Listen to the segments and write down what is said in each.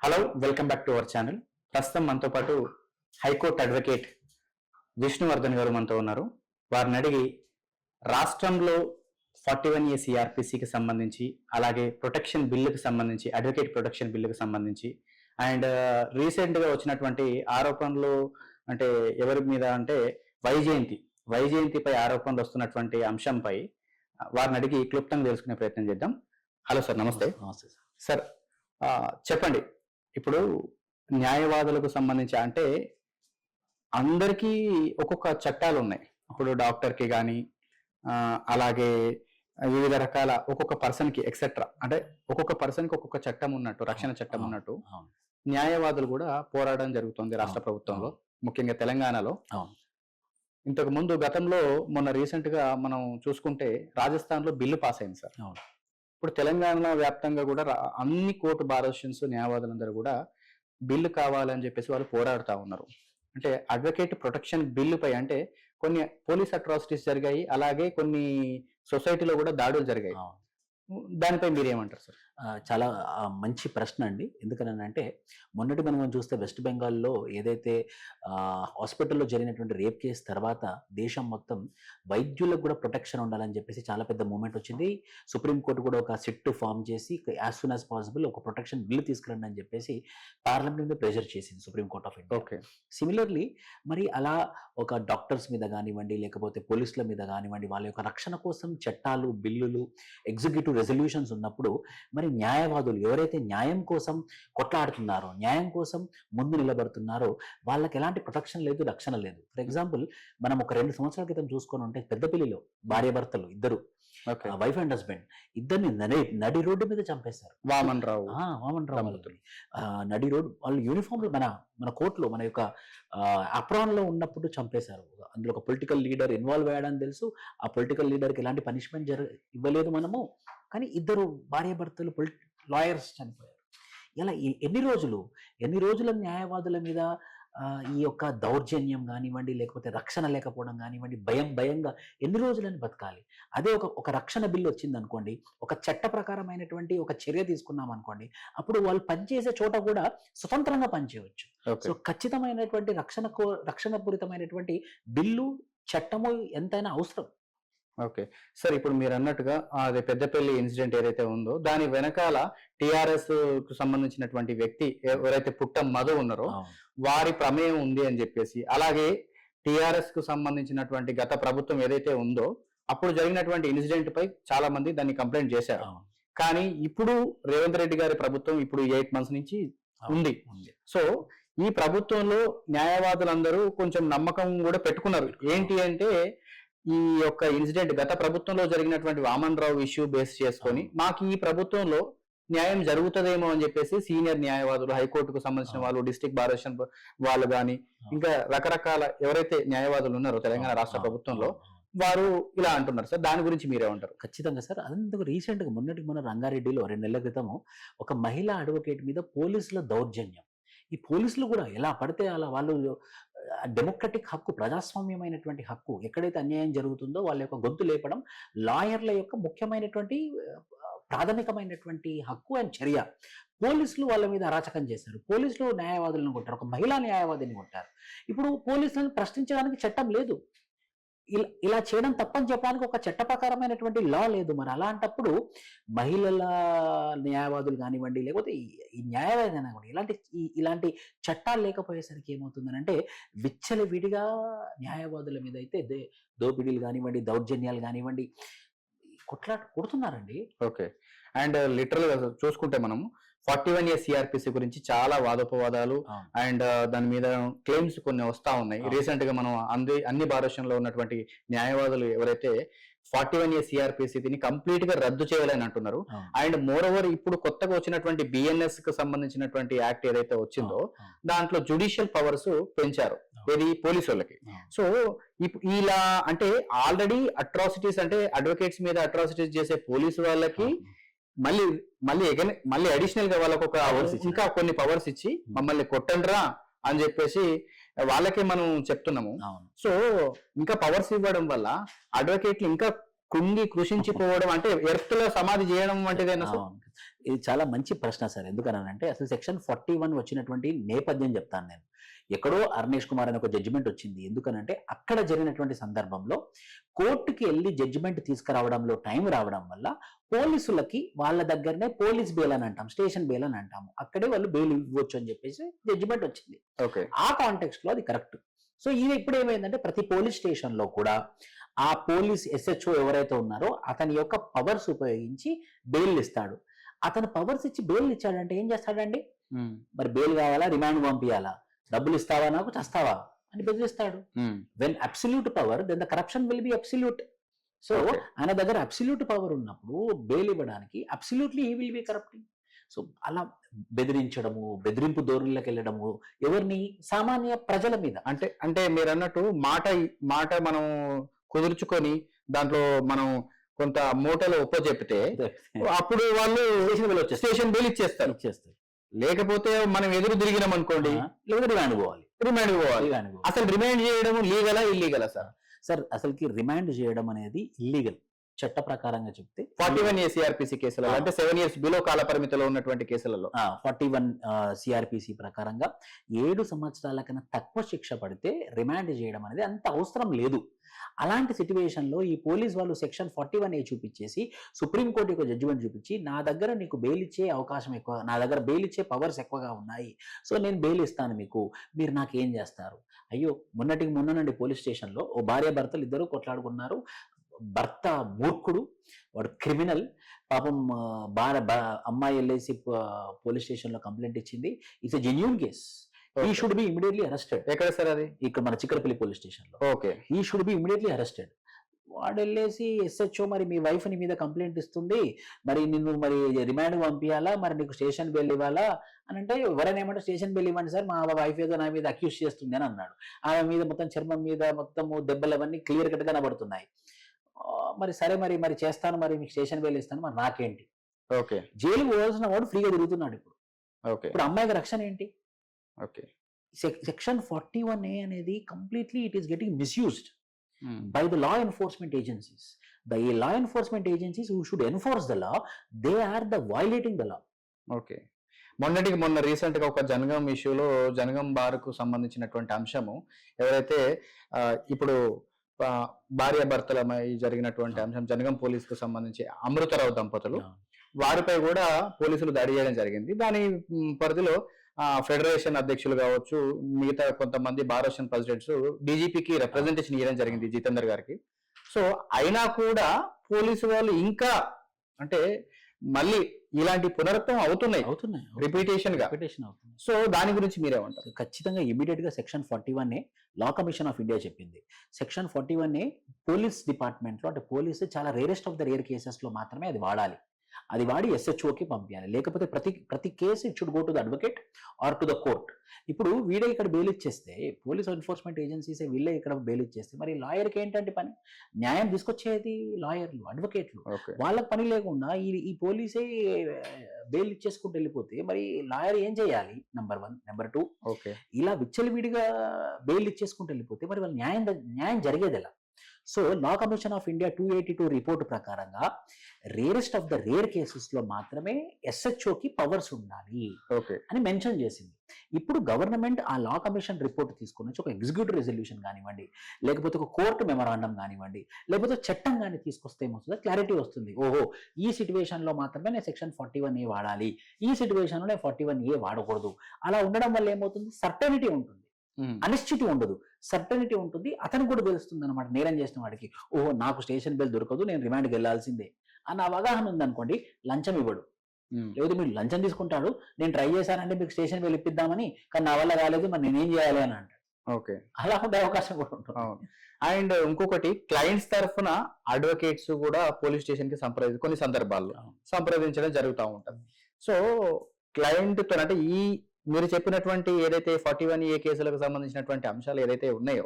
Hello, welcome back to our channel. ప్రస్తుతం మనతో పాటు హైకోర్టు అడ్వకేట్ విష్ణువర్ధన్ గారు మనతో ఉన్నారు. వారిని అడిగి రాష్ట్రంలో 41A సిఆర్పిసికి సంబంధించి, అలాగే ప్రొటెక్షన్ బిల్లుకి సంబంధించి, అడ్వకేట్ ప్రొటెక్షన్ బిల్లుకి సంబంధించి అండ్ రీసెంట్గా వచ్చినటువంటి ఆరోపణలు అంటే ఎవరి మీద అంటే వైజయంతిపై ఆరోపణలు వస్తున్నటువంటి అంశంపై వారిని అడిగి క్లుప్తంగా తెలుసుకునే ప్రయత్నం చేద్దాం. హలో సార్, నమస్తే. నమస్తే సార్. సార్, చెప్పండి. ఇప్పుడు న్యాయవాదులకు సంబంధించి అంటే అందరికీ ఒక్కొక్క చట్టాలు ఉన్నాయి. ఇప్పుడు డాక్టర్కి కానీ అలాగే వివిధ రకాల ఒక్కొక్క పర్సన్కి ఎక్సెట్రా అంటే ఒక్కొక్క పర్సన్కి ఒక్కొక్క చట్టం ఉన్నట్టు, రక్షణ చట్టం ఉన్నట్టు న్యాయవాదులు కూడా పోరాడడం జరుగుతుంది రాష్ట్ర ప్రభుత్వంలో, ముఖ్యంగా తెలంగాణలో. ఇంతకు ముందు గతంలో మొన్న రీసెంట్ గా మనం చూసుకుంటే రాజస్థాన్ లో బిల్లు పాస్ అయింది సార్. ఇప్పుడు తెలంగాణ వ్యాప్తంగా కూడా అన్ని కోర్టు బార్ అసోసియేషన్స్ న్యాయవాదులందరూ కూడా బిల్లు కావాలని చెప్పేసి వాళ్ళు పోరాడుతూ ఉన్నారు. అంటే అడ్వకేట్ ప్రొటెక్షన్ బిల్లుపై అంటే కొన్ని పోలీస్ అట్రాసిటీస్ జరిగాయి, అలాగే కొన్ని సొసైటీలో కూడా దాడులు జరిగాయి. దానిపై మీరేమంటారు సార్? చాలా మంచి ప్రశ్న అండి. ఎందుకనంటే మొన్నటి మనం చూస్తే వెస్ట్ బెంగాల్లో ఏదైతే హాస్పిటల్లో జరిగినటువంటి రేప్ కేసు తర్వాత దేశం మొత్తం వైద్యులకు కూడా ప్రొటెక్షన్ ఉండాలని చెప్పేసి చాలా పెద్ద మూమెంట్ వచ్చింది. సుప్రీంకోర్టు కూడా ఒక సిట్ ఫామ్ చేసి యాజ్ సూన్ యాజ్ పాసిబుల్ ఒక ప్రొటెక్షన్ బిల్లు తీసుకురండి అని చెప్పేసి పార్లమెంట్ మీద ప్రెషర్ చేసింది Supreme Court of India. Okay. Similarly మరి అలా ఒక డాక్టర్స్ మీద కానివ్వండి, లేకపోతే పోలీసుల మీద కానివ్వండి, వాళ్ళ యొక్క రక్షణ కోసం చట్టాలు, బిల్లులు, ఎగ్జిక్యూటివ్ రెజల్యూషన్స్ ఉన్నప్పుడు మరి న్యాయవాదులు ఎవరైతే న్యాయం కోసం కొట్లాడుతున్నారో, న్యాయం కోసం ముందు నిలబడుతున్నారో వాళ్ళకి ఎలాంటి ప్రొటెక్షన్ లేదు, రక్షణ లేదు. ఫర్ ఎగ్జాంపుల్ మనం ఒక 2 సంవత్సరాల క్రితం చూసుకొని ఉంటే పెద్దపల్లిలో భార్యాభర్తలు ఇద్దరు, వైఫ్ అండ్ హస్బెండ్ ఇద్దరిని నడి రోడ్డు మీద చంపేశారు. వామన్ రావు నడి రోడ్డు, వాళ్ళు యూనిఫామ్ మన కోర్టులో మన యొక్క అప్రాన్ లో ఉన్నప్పుడు చంపేశారు. అందులో ఒక పొలిటికల్ లీడర్ ఇన్వాల్వ్ అయ్యాడని తెలుసు. ఆ పొలిటికల్ లీడర్కి ఎలాంటి పనిష్మెంట్ ఇవ్వలేదు మనము, కానీ ఇద్దరు భార్యాభర్తలు లాయర్స్ చనిపోయారు. ఇలా ఎన్ని రోజుల న్యాయవాదుల మీద ఈ యొక్క దౌర్జన్యం కానివ్వండి, లేకపోతే రక్షణ లేకపోవడం కానివ్వండి, భయంగా ఎన్ని రోజులని బతకాలి? అదే ఒక రక్షణ బిల్లు వచ్చింది అనుకోండి, ఒక చట్ట ప్రకారమైనటువంటి ఒక చర్య తీసుకున్నాం అనుకోండి, అప్పుడు వాళ్ళు పనిచేసే చోట కూడా స్వతంత్రంగా పనిచేయవచ్చు. సో ఖచ్చితమైనటువంటి రక్షణపూరితమైనటువంటి బిల్లు, చట్టము ఎంతైనా అవసరం. ఓకే సార్, ఇప్పుడు మీరు అన్నట్టుగా అదే పెద్దపల్లి ఇన్సిడెంట్ ఏదైతే ఉందో దాని వెనకాల టిఆర్ఎస్ కు సంబంధించినటువంటి వ్యక్తి ఎవరైతే పుట్టం మధు ఉన్నారో వారి ప్రమేయం ఉంది అని చెప్పేసి, అలాగే టిఆర్ఎస్ కు సంబంధించినటువంటి గత ప్రభుత్వం ఏదైతే ఉందో అప్పుడు జరిగినటువంటి ఇన్సిడెంట్ పై చాలా మంది దాన్ని కంప్లైంట్ చేశారు. కానీ ఇప్పుడు రేవంత్ రెడ్డి గారి ప్రభుత్వం ఇప్పుడు 8 months నుంచి ఉంది. సో ఈ ప్రభుత్వంలో న్యాయవాదులందరూ కొంచెం నమ్మకం కూడా పెట్టుకున్నారు. ఏంటి అంటే ఈ యొక్క ఇన్సిడెంట్ గత ప్రభుత్వంలో జరిగినటువంటి వామన్ రావు ఇష్యూ బేస్ చేసుకొని మాకు ఈ ప్రభుత్వంలో న్యాయం జరుగుతుందేమో అని చెప్పేసి సీనియర్ న్యాయవాదులు, హైకోర్టుకు సంబంధించిన వాళ్ళు, డిస్ట్రిక్ట్ బార్ అసోసియేషన్ వాళ్ళు కానీ ఇంకా రకరకాల ఎవరైతే న్యాయవాదులు ఉన్నారో తెలంగాణ రాష్ట్ర ప్రభుత్వంలో వారు ఇలా అంటున్నారు సార్. దాని గురించి మీరేమంటారు? ఖచ్చితంగా సార్. అందుకు రీసెంట్గా మొన్న రంగారెడ్డిలో 2 నెలల క్రితము ఒక మహిళా అడ్వకేట్ మీద పోలీసుల దౌర్జన్యం. ఈ పోలీసులు కూడా ఎలా పడితే అలా వాళ్ళు డెమోక్రటిక్ హక్కు, ప్రజాస్వామ్యమైనటువంటి హక్కు, ఎక్కడైతే అన్యాయం జరుగుతుందో వాళ్ళ యొక్క గొంతు లేపడం లాయర్ల యొక్క ముఖ్యమైనటువంటి ప్రాథమికమైనటువంటి హక్కు అండ్ చర్య. పోలీసులు వాళ్ళ మీద అరాచకం చేశారు. పోలీసులు న్యాయవాదులను కొట్టారు, ఒక మహిళా న్యాయవాదిని కొట్టారు. ఇప్పుడు పోలీసులను ప్రశ్నించడానికి చట్టం లేదు. ఇలా చేయడం తప్పని చెప్పడానికి ఒక చట్ట ప్రకారమైనటువంటి లా లేదు. మరి అలాంటప్పుడు మహిళల న్యాయవాదులు కానివ్వండి, లేకపోతే ఈ న్యాయవాది కానివ్వండి, ఇలాంటి చట్టాలు లేకపోయేసరికి ఏమవుతుందనంటే విచ్చలవిడిగా న్యాయవాదుల మీద అయితే దోపిడీలు కానివ్వండి, దౌర్జన్యాలు కానివ్వండి కొడుతున్నారండి. ఓకే. అండ్ లిటరల్ గా చూసుకుంటే మనం 41A సిఆర్పిసి గురించి చాలా వాదోపవాదాలు అండ్ దాని మీద క్లెయిమ్స్ కొన్ని వస్తా ఉన్నాయి. రీసెంట్ గా మనం అన్ని భారతంలో ఉన్నటువంటి న్యాయవాదులు ఎవరైతే 41A సిఆర్పిసిని కంప్లీట్ గా రద్దు చేయాలని అంటున్నారు. అండ్ మోర్ ఓవర్ ఇప్పుడు కొత్తగా వచ్చినటువంటి బిఎన్ఎస్ కు సంబంధించినటువంటి యాక్ట్ ఏదైతే వచ్చిందో దాంట్లో జ్యుడిషియల్ పవర్స్ పెంచారు, ఇది పోలీసు వాళ్ళకి. సో ఇలా అంటే ఆల్రెడీ అట్రాసిటీస్ అంటే అడ్వకేట్స్ మీద అట్రాసిటీస్ చేసే పోలీసు వాళ్ళకి మళ్ళీ అడిషనల్ గా వాళ్ళకు ఒక ఇంకా కొన్ని పవర్స్ ఇచ్చి మమ్మల్ని కొట్టండ్రా అని చెప్పేసి వాళ్ళకే మనం చెప్తున్నాము. సో ఇంకా పవర్స్ ఇవ్వడం వల్ల అడ్వకేట్లు ఇంకా కృషించిపోవడం అంటే ఎర్త్లో సమాధి చేయడం వంటిదేనా? ఇది చాలా మంచి ప్రశ్న సార్. ఎందుకనంటే అసలు సెక్షన్ 41 వచ్చినటువంటి నేపథ్యం చెప్తాను నేను. ఎక్కడో అరుణేష్ కుమార్ అనే ఒక జడ్జిమెంట్ వచ్చింది. ఎందుకనంటే అక్కడ జరిగినటువంటి సందర్భంలో కోర్టుకి ఎళ్లి జడ్జిమెంట్ తీసుకురావడంలో టైం రావడం వల్ల పోలీసులకి వాళ్ళ దగ్గరనే పోలీస్ బెయిల్ అని అంటాం, స్టేషన్ బెయిల్ అని అంటాము. అక్కడే వాళ్ళు బెయిల్ ఇవ్వచ్చు అని చెప్పేసి జడ్జిమెంట్ వచ్చింది. ఓకే. ఆ కాంటెక్స్ట్ లో అది కరెక్ట్. సో ఇది ఇప్పుడు ఏమైందంటే ప్రతి పోలీస్ స్టేషన్ లో కూడా ఆ పోలీస్ ఎస్హెచ్ఓ ఎవరైతే ఉన్నారో అతని యొక్క పవర్స్ ఉపయోగించి బెయిల్ ఇస్తాడు. అతను పవర్స్ ఇచ్చి బెయిల్ ఇచ్చాడంటే ఏం చేస్తాడండి? మరి బెయిల్ కావాలా, రిమాండ్ పంపించాలా, డబ్బులు ఇస్తావా నాకు చస్తావా అని బెదిరిస్తాడు. When absolute power then the corruption will be absolute. So Okay. ఆయన దగ్గర అబ్సల్యూట్ పవర్ ఉన్నప్పుడు బెయిల్ ఇవ్వడానికి absolutely he will be corrupting. So అలా బెదిరించడము, బెదిరింపు ధోరణిలోకి వెళ్ళడము ఎవరిని, సామాన్య ప్రజల మీద. అంటే అంటే మీరు అన్నట్టు మాట మనం కుదుర్చుకొని దాంట్లో మనం కొంత మూటలో చెప్తే అప్పుడు వాళ్ళు స్టేషన్ బిల్ ఇచ్చేస్తారు. ఇచ్చేస్తారు. లేకపోతే మనం ఎదురు తిరిగినాం అనుకోండి, లేదా రిమాండ్ పోవాలి. రిమాండ్ పోవాలి. అసలు రిమాండ్ చేయడం లీగలా ఇల్లీగలా సార్? సార్ అసలుకి రిమాండ్ చేయడం అనేది ఇల్లీగల్ చట్ట ప్రకారంగా చెప్తే. 41A CRPC కేసులలో అంటే 7 years బిలో కాల పరిమితిలో ఉన్నటువంటి కేసులలో 41 CRPC ప్రకారంగా 7 సంవత్సరాల కన్నా తక్కువ శిక్ష పడితే రిమాండ్ చేయడం అనేది అంత అవసరం లేదు. అలాంటి సిచ్యువేషన్ లో ఈ పోలీస్ వాళ్ళు సెక్షన్ 41A చూపించేసి సుప్రీంకోర్టు యొక్క జడ్జిమెంట్ చూపించి నా దగ్గర నీకు బెయిల్ ఇచ్చే అవకాశం ఎక్కువ, నా దగ్గర బెయిల్ ఇచ్చే పవర్స్ ఎక్కువగా ఉన్నాయి, సో నేను బెయిల్ ఇస్తాను మీకు, మీరు నాకేం చేస్తారు? అయ్యో మొన్ననండి పోలీస్ స్టేషన్లో ఓ భార్య భర్తలు ఇద్దరు కొట్లాడుకున్నారు. భర్త మూర్ఖుడు, వాడు క్రిమినల్. పాపం అమ్మాయి వెళ్ళేసి పోలీస్ స్టేషన్లో కంప్లైంట్ ఇచ్చింది. It's a genuine case. ఈ షుడ్ బి ఇమీడియట్లీ అరెస్టెడ్. ఎక్కడ సార్ అది? ఇక్కడ మన చిక్కడపల్లి పోలీస్ స్టేషన్లో. ఓకే. ఈ షుడ్ బి ఇమీడియట్లీ అరెస్టెడ్. వాడు వెళ్ళేసి ఎస్హెచ్ఓ మరి మీ వైఫ్ ని మీద కంప్లైంట్ ఇస్తుంది, మరి నిన్ను మరి రిమాండ్ పంపించాలా, మరి నీకు స్టేషన్ బెయిల్ ఇవ్వాలా అని అంటే, ఎవరైనా ఏమంటే స్టేషన్ బెయిల్ ఇవ్వండి సార్, మా వైఫ్ ఏదో నా మీద అక్యూజ్ చేస్తుంది అని అన్నాడు. ఆమె మీద మొత్తం చర్మం మీద మొత్తం దెబ్బలు అవన్నీ క్లియర్ కట్ గా కనబడుతున్నాయి. మరి సరే మరి చేస్తాను, మరి మీకు స్టేషన్ బెయిల్ ఇస్తాను, మరి నాకేంటి? ఓకే. జైలు పోవాల్సిన వాడు ఫ్రీగా తిరుగుతున్నాడు ఇప్పుడు. ఓకే. ఇప్పుడు అమ్మాయికి రక్షణ ఏంటి? ఓకే. సెక్షన్ 41A అనేది completely it is getting misused by the law enforcement agencies. The law enforcement agencies who should enforce the law, they are the violating the law. Okay. మొన్న రీసెంట్ గా ఒక జనగం ఇష్యూలో Jangaon bar కు సంబంధించినటువంటి అంశము ఎవరైతే ఇప్పుడు భార్య భర్తలమై జరిగినటువంటి అంశం, జనగం పోలీస్ కు సంబంధించి అమృతరావు దంపతులు, వారిపై కూడా పోలీసులు దాడి చేయడం జరిగింది. దాని పరిధిలో ఫెడరేషన్ అధ్యక్షులు కావచ్చు, మిగతా కొంతమంది బార్ అసోసియేషన్ ప్రెసిడెంట్స్ డీజీపీకి రిప్రజెంటేషన్ ఇవ్వడం జరిగింది, జితేందర్ గారికి. సో అయినా కూడా పోలీసు వాళ్ళు ఇంకా అంటే మళ్ళీ ఇలాంటి పునరుత్వం అవుతున్నాయి రిపీటేషన్ గా. సో దాని గురించి మీరేమంటారు? ఖచ్చితంగా ఇమీడియట్ గా section 41A law commission of India చెప్పింది. సెక్షన్ 41A పోలీస్ డిపార్ట్మెంట్ లో, అంటే పోలీసు చాలా rarest of the rare cases లో మాత్రమే అది వాడాలి. అది వాడి ఎస్హెచ్ఓకి పంపించాలి. లేకపోతే ప్రతి case it should go to the advocate or to the court. ఇప్పుడు వీడే ఇక్కడ బెయిల్ ఇచ్చేస్తే, పోలీస్ ఎన్ఫోర్స్మెంట్ ఏజెన్సీస్ వీళ్ళే ఇక్కడ బెయిల్ ఇచ్చేస్తే, మరి లాయర్కి ఏంటంటే పని? న్యాయం తీసుకొచ్చేది లాయర్లు, అడ్వకేట్లు. వాళ్ళకి పని లేకుండా ఈ పోలీసే బెయిల్ ఇచ్చేసుకుంటూ వెళ్ళిపోతే మరి లాయర్ ఏం చేయాలి? నెంబర్ 1. నెంబర్ 2, ఇలా విచ్చలవిడిగా బెయిల్ ఇచ్చేసుకుంటూ వెళ్ళిపోతే మరి వాళ్ళు న్యాయం జరిగేది ఎలా? So law commission of India 282 report ప్రకారంగా rarest of the rare cases లో మాత్రమే ఎస్హెచ్ఓకి పవర్స్ ఉండాలి అని మెన్షన్ చేసింది. ఇప్పుడు గవర్నమెంట్ ఆ లా కమిషన్ రిపోర్ట్ తీసుకుని వచ్చి ఒక ఎగ్జిక్యూటివ్ రెజల్యూషన్ కానివ్వండి, లేకపోతే ఒక కోర్టు మెమరాండం కానివ్వండి, లేకపోతే చట్టం కానీ తీసుకొస్తే ఏమవుతుందో క్లారిటీ వస్తుంది. ఓహో, ఈ సిచ్యువేషన్ లో మాత్రమే నేను సెక్షన్ 41A వాడాలి, ఈ సిచ్యువేషన్ లో నేను 41A వాడకూడదు. అలా ఉండడం వల్ల ఏమవుతుంది? సర్టెనిటీ ఉంటుంది, అనిశ్చితి ఉండదు, సర్టనిటీ ఉంటుంది. అతనికి కూడా తెలుస్తుంది అనమాట, నేరం చేసిన వాడికి, ఓహో నాకు స్టేషన్ బెయిల్ దొరకదు, నేను రిమాండ్కి వెళ్ళాల్సిందే అన్న అవగాహన ఉందనుకోండి, లంచం ఇవ్వడు. లేకపోతే మీరు లంచం తీసుకుంటాడు, నేను ట్రై చేశానంటే మీకు స్టేషన్ బెయిల్ ఇప్పిద్దామని, కానీ నా వల్ల కాలేదు, మరి నేనేం చేయాలి అని అంటాడు. ఓకే, అలా ఉండే అవకాశం కూడా ఉంటుంది. అండ్ ఇంకొకటి, క్లయింట్స్ తరఫున అడ్వకేట్స్ కూడా పోలీస్ స్టేషన్ కి కొన్ని సందర్భాల్లో సంప్రదించడం జరుగుతూ ఉంటుంది. సో క్లయింట్ తో అంటే ఈ మీరు చెప్పినటువంటి ఏదైతే 41A కేసులకు సంబంధించినటువంటి అంశాలు ఏదైతే ఉన్నాయో,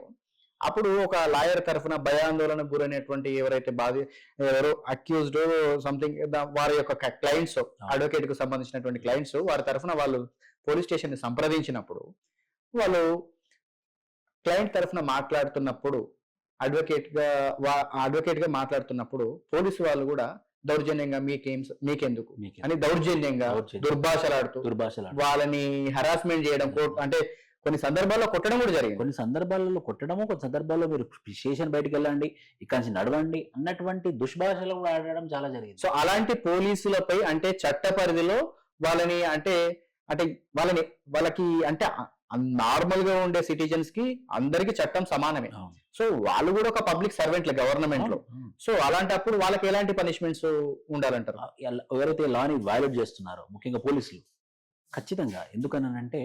అప్పుడు ఒక లాయర్ తరఫున భయాందోళన గురైనటువంటి ఎవరో అక్యూజ్డ్ సంథింగ్ వారి యొక్క క్లయింట్స్, అడ్వకేట్ కు సంబంధించినటువంటి క్లయింట్స్, వారి తరఫున వాళ్ళు పోలీస్ స్టేషన్ ని సంప్రదించినప్పుడు, వాళ్ళు క్లయింట్ తరఫున మాట్లాడుతున్నప్పుడు, అడ్వకేట్ గా మాట్లాడుతున్నప్పుడు పోలీసు వాళ్ళు కూడా దౌర్జన్యంగా మీకెందుకు అని దౌర్జన్యంగా దుర్భాషలాడుతూ దుర్భాషలు వాళ్ళని హరాస్మెంట్ చేయడం అంటే కొన్ని సందర్భాల్లో కొట్టడం కూడా జరిగింది. కొన్ని సందర్భాలలో కొట్టడము, కొన్ని సందర్భాల్లో మీరు స్టేషన్ బయటకు వెళ్ళండి, ఇక్కడి నుంచి నడవండి అన్నటువంటి దుష్భాషలు కూడా ఆడడం చాలా జరిగింది. సో అలాంటి పోలీసులపై అంటే చట్ట పరిధిలో వాళ్ళని అంటే అంటే వాళ్ళకి అంటే నార్మల్ గా ఉండే సిటిజన్స్ కి అందరికి చట్టం సమానమే. సో వాళ్ళు కూడా ఒక పబ్లిక్ సర్వెంట్లే గవర్నమెంట్ లో. సో అలాంటప్పుడు వాళ్ళకి ఎలాంటి పనిష్మెంట్స్ ఉండాలంటారు? ఎవరైతే లాని వైలేట్ చేస్తున్నారో ముఖ్యంగా పోలీసులు ఖచ్చితంగా, ఎందుకనంటే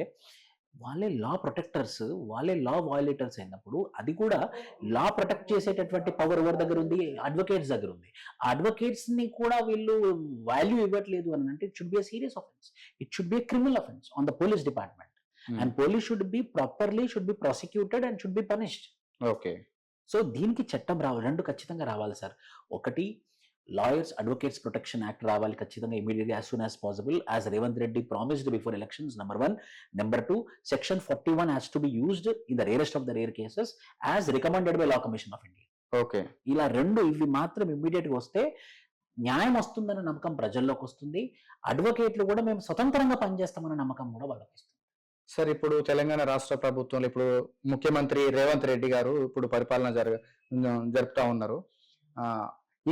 వాళ్ళే లా ప్రొటెక్టర్స్, వాళ్ళే లా వయలేటర్స్ అయినప్పుడు అది కూడా లా ప్రొటెక్ట్ చేసేటటువంటి పవర్ ఎవరి దగ్గర ఉంది? అడ్వకేట్స్ దగ్గర ఉంది. ఆ అడ్వకేట్స్ ని కూడా వీళ్ళు వాల్యూ ఇవ్వట్లేదు అని అంటే it should be serious offence, it should be criminal offence on the police department and police should be properly should be prosecuted and should be punished. Okay. So దీనికి చట్టం రెండు ఖచ్చితంగా రావాలి సార్. ఒకటి, లాయర్స్ అడ్వకేట్స్ ప్రొటెక్షన్ యాక్ట్ రావాలి ఖచ్చితంగా immediately, as soon as possible, as Revanth Reddy promised before elections, number 1. Number 2, section 41 has to be used in the rarest of the rare cases as recommended by law commission of India. Okay. ఇలా ఇవి మాత్రం immediate గా వస్తే న్యాయం వస్తుందన్న నమ్మకం ప్రజల్లోకి వస్తుంది. అడ్వకేట్లు కూడా మేము స్వతంత్రంగా పనిచేస్తామన్న నమ్మకం కూడా వాళ్ళకి వస్తుంది. సార్, ఇప్పుడు తెలంగాణ రాష్ట్ర ప్రభుత్వంలో ఇప్పుడు ముఖ్యమంత్రి రేవంత్ రెడ్డి గారు ఇప్పుడు పరిపాలన జరుపుతా ఉన్నారు.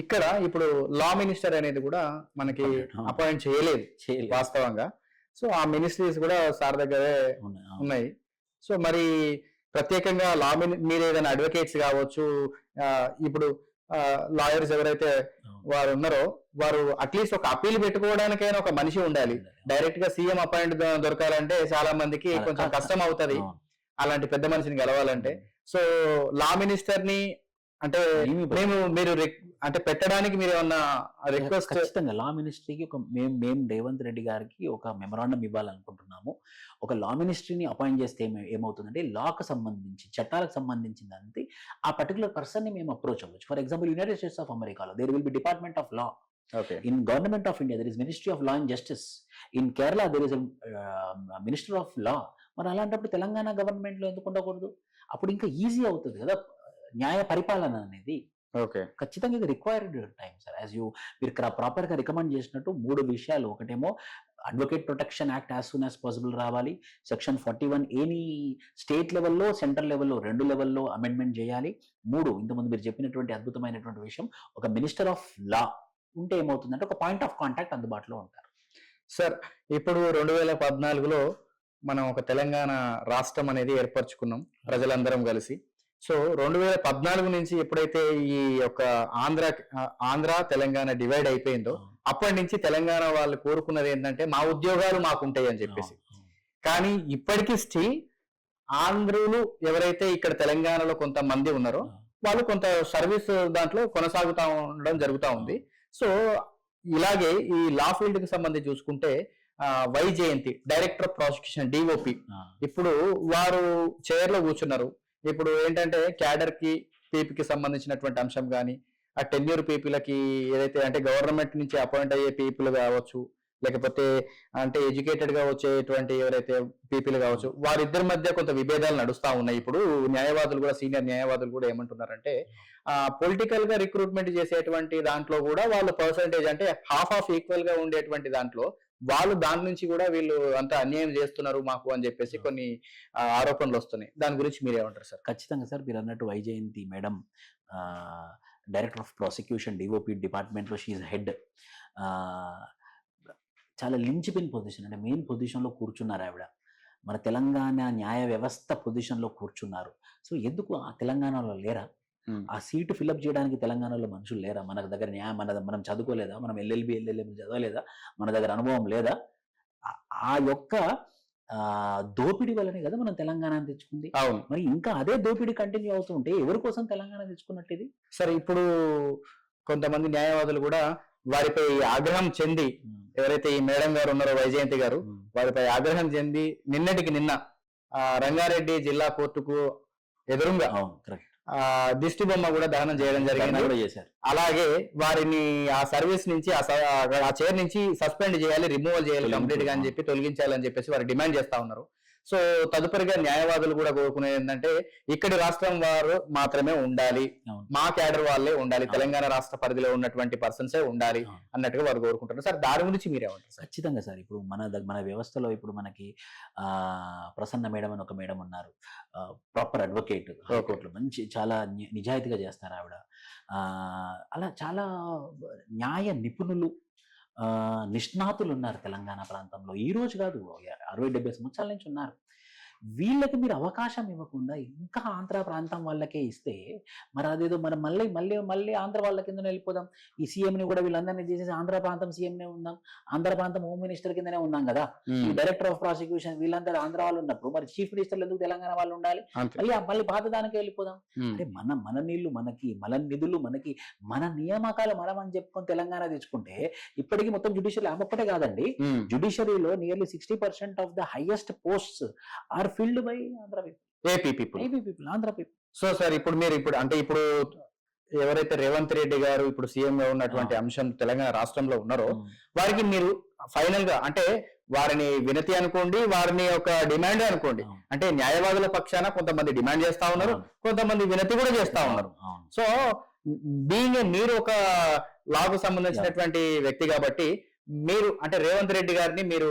ఇక్కడ ఇప్పుడు లా మినిస్టర్ అనేది కూడా మనకి అపాయింట్ చేయలేదు వాస్తవంగా. సో ఆ మినిస్ట్రీస్ కూడా సార్ దగ్గరే ఉన్నాయి. సో మరి ప్రత్యేకంగా మీరు ఏదైనా అడ్వకేట్స్ కావచ్చు, ఇప్పుడు లాయర్స్ ఎవరైతే వారు ఉన్నారో వారు అట్లీస్ట్ ఒక అప్పీల్ పెట్టుకోవడానికైనా ఒక మనిషి ఉండాలి. డైరెక్ట్ గా సీఎం అపాయింట్ దొరకాలంటే చాలా మందికి కొంచెం కష్టం అవుతుంది అలాంటి పెద్ద మనిషిని గెలవాలంటే. సో లా మినిస్టర్ ని అంటే మీరు అంటే పెట్టడానికి మీరు ఏమన్నా రిక్వెస్ట్? ఖచ్చితంగా లా మినిస్ట్రీకి మేము రేవంత్ రెడ్డి గారికి ఒక మెమరాండం ఇవ్వాలనుకుంటున్నాము. ఒక లా మినిస్ట్రీని అపాయింట్ చేస్తే ఏమవుతుందంటే లాకు సంబంధించి చట్టాలకు సంబంధించిందంటే ఆ పర్టికులర్ పర్సన్ ని మేము అప్రోచ్ అవ్వచ్చు. For example, United States of అమెరికాలో there will be department of law. In government of India there is Ministry of Law and Justice. In Kerala there is a Minister of Law. మరి అలాంటప్పుడు Telangana government లో ఎందుకు ఉండకూడదు? అప్పుడు ఇంకా easy అవుతుంది కదా న్యాయ పరిపాలన అనేది. ఓకే. ఖచ్చితంగా ఇది రిక్వైర్డ్ టైం సార్. మీరు ప్రాపర్ గా రికమెండ్ చేసినట్టు 3 విషయాలు. ఒకటేమో advocate protection act as soon as possible రావాలి. సెక్షన్ 41 ఎనీ స్టేట్ లెవెల్లో, సెంట్రల్ లెవెల్లో, 2 లెవెల్లో అమెండ్మెంట్ చేయాలి. 3, ఇంతకుముందు మీరు చెప్పినటువంటి అద్భుతమైనటువంటి విషయం, ఒక మినిస్టర్ ఆఫ్ లా ఉంటే ఏమవుతుందంటే ఒక పాయింట్ ఆఫ్ కాంటాక్ట్ అందుబాటులో ఉంటారు. సార్, ఇప్పుడు 2014లో మనం ఒక తెలంగాణ రాష్ట్రం అనేది ఏర్పరచుకున్నాం ప్రజలందరం కలిసి. సో 2014 నుంచి ఎప్పుడైతే ఈ యొక్క ఆంధ్ర తెలంగాణ డివైడ్ అయిపోయిందో అప్పటి నుంచి తెలంగాణ వాళ్ళు కోరుకున్నది ఏంటంటే మా ఉద్యోగాలు మాకుంటాయి అని చెప్పేసి. కానీ ఇప్పటికీ స్టిల్ ఆంధ్రులు ఎవరైతే ఇక్కడ తెలంగాణలో కొంతమంది ఉన్నారో వాళ్ళు కొంత సర్వీస్ దాంట్లో కొనసాగుతా ఉండడం జరుగుతూ ఉంది. సో ఇలాగే ఈ లా ఫీల్డ్ కి సంబంధించి చూసుకుంటే Vyjayanthi director of prosecution DOP ఇప్పుడు వారు చైర్ లో కూర్చున్నారు. ఇప్పుడు ఏంటంటే క్యాడర్ కి పీపీకి సంబంధించినటువంటి అంశం కానీ, ఆ టెన్యూర్ పీపుల్కి ఏదైతే అంటే గవర్నమెంట్ నుంచి అపాయింట్ అయ్యే పీపుల్ కావచ్చు, లేకపోతే అంటే ఎడ్యుకేటెడ్ గా వచ్చేటువంటి ఎవరైతే పీపుల్ కావచ్చు, వారిద్దరి మధ్య కొంత విభేదాలు నడుస్తా ఉన్నాయి. ఇప్పుడు న్యాయవాదులు కూడా, సీనియర్ న్యాయవాదులు కూడా ఏమంటున్నారంటే పొలిటికల్ గా రిక్రూట్మెంట్ చేసేటువంటి దాంట్లో కూడా వాళ్ళు పర్సంటేజ్ అంటే హాఫ్ ఈక్వల్ గా ఉండేటువంటి దాంట్లో వాళ్ళు దాని నుంచి కూడా వీళ్ళు అంత అన్యాయం చేస్తున్నారు మాకు అని చెప్పేసి కొన్ని ఆరోపణలు వస్తున్నాయి. దాని గురించి మీరేమంటారు సార్? ఖచ్చితంగా సార్, మీరు అన్నట్టు Vyjayanthi madam director of prosecution DOP డిపార్ట్మెంట్లో షీఈ్ హెడ్. చాలా లించిపిన్ పొజిషన్, అంటే మెయిన్ పొజిషన్లో కూర్చున్నారు ఆవిడ. మన తెలంగాణ న్యాయ వ్యవస్థ పొజిషన్లో కూర్చున్నారు. సో ఎందుకు ఆ తెలంగాణలో లేరా? ఆ సీటు ఫిల్అప్ చేయడానికి తెలంగాణలో మనుషులు లేరా? మన దగ్గర మనం చదువుకోలేదా? మనం LLM చదవలేదా? మన దగ్గర అనుభవం లేదా? ఆ యొక్క దోపిడీ వల్లనే కదా మనం తెలంగాణను తెచ్చుకుంది. అవును. మరి ఇంకా అదే దోపిడీ కంటిన్యూ అవుతుంటే ఎవరి కోసం తెలంగాణ తెచ్చుకున్నట్టు ఇది? సరే, ఇప్పుడు కొంతమంది న్యాయవాదులు కూడా వారిపై ఆగ్రహం చెంది, ఎవరైతే ఈ మేడం గారు ఉన్నారో వైజయంతి గారు, వారిపై ఆగ్రహం చెంది నిన్నటికి నిన్న రంగారెడ్డి జిల్లా కోర్టుకు ఎదురుగా దిష్టి బొమ్మ కూడా దహనం చేయడం జరిగింది. అలాగే వారిని ఆ సర్వీస్ నుంచి ఆ చైర్ నుంచి సస్పెండ్ చేయాలి, రిమూవల్ చేయాలి కంప్లీట్ గా అని చెప్పి, తొలగించాలని చెప్పేసి వారు డిమాండ్ చేస్తా ఉన్నారు. సో తదుపరిగా న్యాయవాదులు కూడా కోరుకునేది ఏంటంటే ఇక్కడి రాష్ట్రం వారు మాత్రమే ఉండాలి, అవును. మా క్యాడర్ వాళ్ళే ఉండాలి, అవును. తెలంగాణ రాష్ట్ర పరిధిలో ఉన్నటువంటి పర్సన్సే ఉండాలి అవును. అన్నట్టుగా వారు కోరుకుంటారు. సార్ దాని గురించి మీరేమంటారు సార్? ఖచ్చితంగా సార్. ఇప్పుడు మన వ్యవస్థలో ఇప్పుడు మనకి ప్రసన్న మేడం అని ఒక మేడం ఉన్నారు. ప్రాపర్ అడ్వకేట్, హైకోర్టులో మంచి చాలా నిజాయితీగా చేస్తారు ఆవిడ. అలా చాలా న్యాయ నిపుణులు, నిష్ణాతులు ఉన్నారు తెలంగాణ ప్రాంతంలో. ఈ రోజు కాదు, 60-70 సంవత్సరాల నుంచి ఉన్నారు. వీళ్ళకి మీరు అవకాశం ఇవ్వకుండా ఇంకా ఆంధ్ర ప్రాంతం వాళ్ళకే ఇస్తే మరి అదేదో మనం మళ్ళీ మళ్ళీ మళ్ళీ ఆంధ్ర వాళ్ళ కిందనే వెళ్ళిపోదాం. ఈ సీఎంని కూడా వీళ్ళందరినీ చేసేసి ఆంధ్ర ప్రాంతం సీఎంనే ఉందాం, ఆంధ్ర ప్రాంతం హోమ్ మినిస్టర్ కిందనే ఉన్నాం కదా. ఈ డైరెక్టర్ ఆఫ్ ప్రాసిక్యూషన్ వీళ్ళందరూ ఆంధ్ర వాళ్ళు ఉన్నప్పుడు మరి చీఫ్ మినిస్టర్లు ఎందుకు తెలంగాణ వాళ్ళు ఉండాలి? మళ్ళీ పాత దానికే వెళ్ళిపోదాం. అంటే మన నీళ్లు మనకి, మన నిధులు మనకి, మన నియామకాలు మనం అని చెప్పుకొని తెలంగాణ తెచ్చుకుంటే ఇప్పటికీ మొత్తం జ్యుడిషియరీ ఒక్కటే కాదండి, జ్యుడిషియరీలో nearly 60% of the highest posts are filled by Andhra people, AP people, Andhra people. So sir ఇప్పుడు ఇప్పుడు ఎవరైతే రేవంత్ రెడ్డి గారు ఇప్పుడు సీఎం గా ఉన్నటువంటి అంశం తెలంగాణ రాష్ట్రంలో ఉన్నారో వారికి మీరు ఫైనల్ గా అంటే వారిని వినతి అనుకోండి, వారిని ఒక డిమాండ్ అనుకోండి, అంటే న్యాయవాదుల పక్షాన కొంతమంది డిమాండ్ చేస్తా ఉన్నారు, కొంతమంది వినతి కూడా చేస్తా ఉన్నారు. సో బీయింగ్ మీరు ఒక లాకు సంబంధించినటువంటి వ్యక్తి కాబట్టి మీరు అంటే రేవంత్ రెడ్డి గారిని మీరు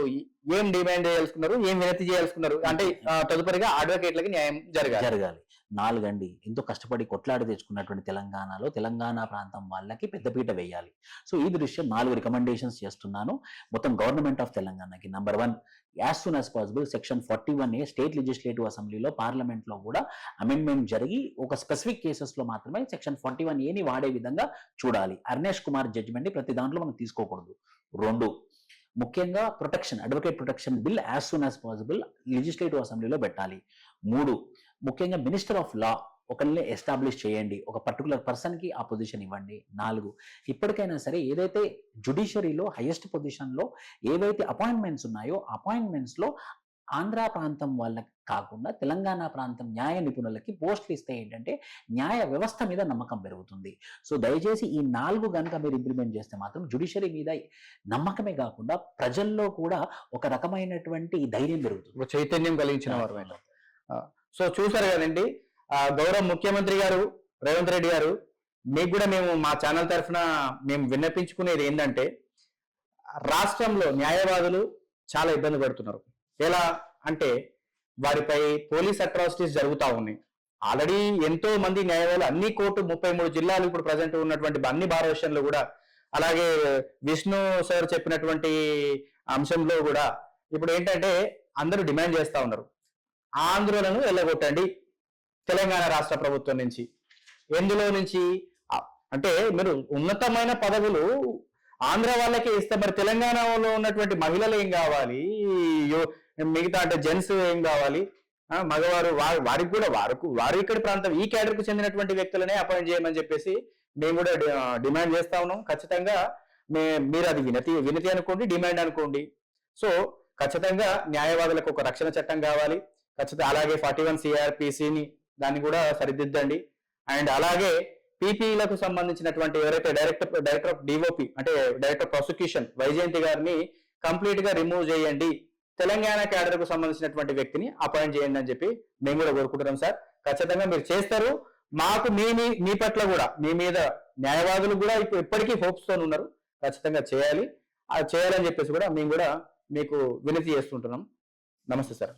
ఏం డిమాండ్ చేయాల్సుకున్నారు, ఏం వినతి చేయాల్సుకున్నారు? అంటే తదుపరిగా అడ్వకేట్లకి న్యాయం జరగాలి. 4 అండి ఎంతో కష్టపడి కొట్లాడి తెచ్చుకున్నటువంటి తెలంగాణలో తెలంగాణ ప్రాంతం వాళ్ళకి పెద్దపీట వేయాలి. సో ఈ దృష్ట్యా 4 రికమెండేషన్స్ చేస్తున్నాను మొత్తం గవర్నమెంట్ ఆఫ్ తెలంగాణకి. Number 1, as soon as possible section 41A state legislative అసెంబ్లీలో పార్లమెంట్ లో కూడా అమెండ్మెంట్ జరిగి ఒక స్పెసిఫిక్ కేసెస్ లో మాత్రమే సెక్షన్ 41A వాడే విధంగా చూడాలి. అర్నేష్ కుమార్ జడ్జిమెంట్ ని ప్రతి దాంట్లో మనం తీసుకోకూడదు. 2, ముఖ్యంగా advocate protection bill as soon as possible legislative అసెంబ్లీలో పెట్టాలి. 3, ముఖ్యంగా మినిస్టర్ ఆఫ్ లా ఒకరిని ఎస్టాబ్లిష్ చేయండి, ఒక పర్టికులర్ పర్సన్ కి ఆ పొజిషన్ ఇవ్వండి. 4, ఇప్పటికైనా సరే ఏదైతే జ్యుడిషియరీలో హైయెస్ట్ పొజిషన్ లో ఏవైతే అపాయింట్మెంట్స్ ఉన్నాయో అపాయింట్మెంట్స్ లో ఆంధ్ర ప్రాంతం వాళ్ళకి కాకుండా తెలంగాణ ప్రాంతం న్యాయ నిపుణులకి పోస్టులు ఇస్తే ఏంటంటే న్యాయ వ్యవస్థ మీద నమ్మకం పెరుగుతుంది. సో దయచేసి ఈ 4 కనుక మీరు ఇంప్లిమెంట్ చేస్తే మాత్రం జ్యుడిషియరీ మీద నమ్మకమే కాకుండా ప్రజల్లో కూడా ఒక రకమైనటువంటి ధైర్యం పెరుగుతుంది, చైతన్యం కలిగించిన వారు. సో చూసారు కదండి, గౌరవ ముఖ్యమంత్రి గారు రేవంత్ రెడ్డి గారు, మీకు కూడా మేము మా ఛానల్ తరఫున మేము విన్నపించుకునేది ఏంటంటే రాష్ట్రంలో న్యాయవాదులు చాలా ఇబ్బంది పడుతున్నారు. ఎలా అంటే వారిపై పోలీస్ అట్రాసిటీస్ జరుగుతూ ఉన్నాయి. ఆల్రెడీ ఎంతో మంది న్యాయవాదులు అన్ని కోర్టు 33 జిల్లాలు ఇప్పుడు ప్రజెంట్ ఉన్నటువంటి అన్ని బార్ వెర్షన్లు కూడా, అలాగే విష్ణు సార్ చెప్పినటువంటి అంశంలో కూడా ఇప్పుడు ఏంటంటే అందరూ డిమాండ్ చేస్తా ఉన్నారు, ఆంధ్రులను వెళ్ళగొట్టండి తెలంగాణ రాష్ట్ర ప్రభుత్వం నుంచి. ఎందులో నుంచి అంటే మీరు ఉన్నతమైన పదవులు ఆంధ్ర వాళ్ళకే ఇస్తే మరి తెలంగాణలో ఉన్నటువంటి మహిళలు ఏం కావాలి, మిగతా అంటే జెంట్స్ ఏం కావాలి, మగవారు వారికి కూడా వారు ఇక్కడి ప్రాంతం ఈ క్యాడర్ కు చెందినటువంటి వ్యక్తులనే అపాయింట్ చేయమని చెప్పేసి మేము కూడా డిమాండ్ చేస్తా ఉన్నాం. ఖచ్చితంగా మీరు అది వినతి అనుకోండి, డిమాండ్ అనుకోండి. సో ఖచ్చితంగా న్యాయవాదులకు ఒక రక్షణ చట్టం కావాలి. ఖచ్చితంగా అలాగే 41 CRPCని దాన్ని కూడా సరిదిద్దండి. అండ్ అలాగే పీపీలకు సంబంధించినటువంటి ఎవరైతే డైరెక్టర్ ఆఫ్ డిఓపి అంటే డైరెక్టర్ ప్రాసిక్యూషన్ వైజయంతి గారిని కంప్లీట్ గా రిమూవ్ చేయండి, తెలంగాణ క్యాడర్ కు సంబంధించినటువంటి వ్యక్తిని అపాయింట్ చేయండి అని చెప్పి మేము కూడా కోరుకుంటున్నాం సార్. ఖచ్చితంగా మీరు చేస్తారు. మాకు మీ పట్ల కూడా మీ మీద న్యాయవాదులు కూడా ఇప్పుడు ఇప్పటికీ హోప్స్ తో ఉన్నారు, ఖచ్చితంగా చేయాలి. అది చేయాలని చెప్పేసి కూడా మేము కూడా మీకు వినతి చేస్తుంటున్నాం. నమస్తే సార్.